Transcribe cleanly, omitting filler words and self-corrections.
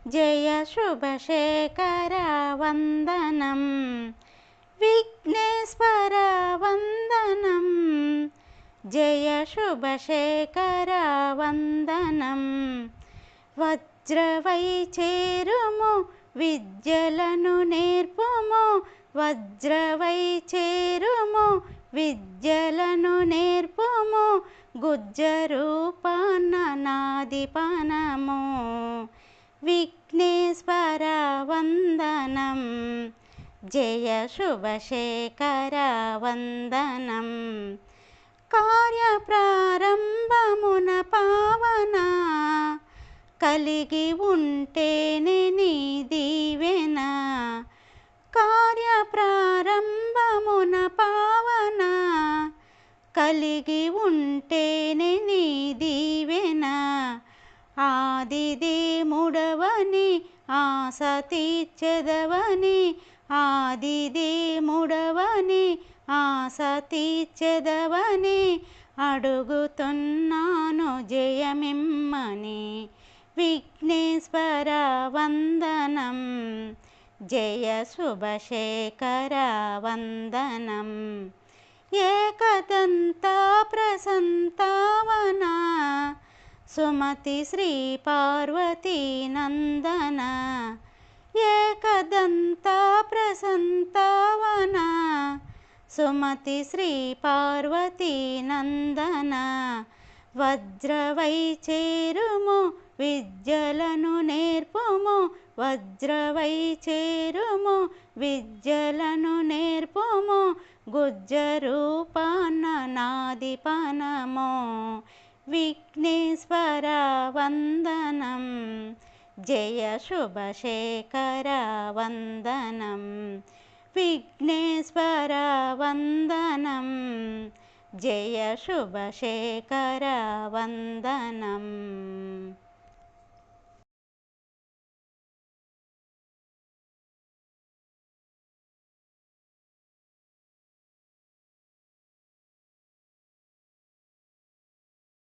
జయ శుభశేఖర వందనం విఘ్నేశ్వర వందనం జయ శుభశేఖర వందనం వజ్రవై చేరుము విద్యలను నేర్పుము వజ్రవై చేరుము విద్యలను నేర్పుము గుజ్జరూపాన నాదిపనము విఘ్నేశ్వర వందనం జయ శుభశేఖర వందనం కార్యప్రారంభమున పావన కలిగి ఉంటేనే నీ దీవెన కార్యప్రారంభమున పావన కలిగి ఉంటేనే నీ దీవెన ఆదిదేవుడవని ఆశ తీర్చెదవని ఆదిదేవుడవని ఆశ తీర్చెదవని అడుగుతున్నాను జయమిమ్మని విఘ్నేశ్వర వందనం జయ శుభశేఖర వందనం ఏకదంత ప్రసంతావన సుమతి శ్రీ పార్వతీ నందన ఏకదంత ప్రసంతావన సుమతి శ్రీ పార్వతీ నందన వజ్రవై చేరుము విద్యలను నేర్పుము వజ్రవై చేరుము విద్యలను నేర్పుము గుజ్జరూపాన నాదిపనము విఘ్నేశ్వర వందనం జయ శుభశేఖర వందనం విఘ్నేశ్వర వందనం జయ శుభశేఖర వందనం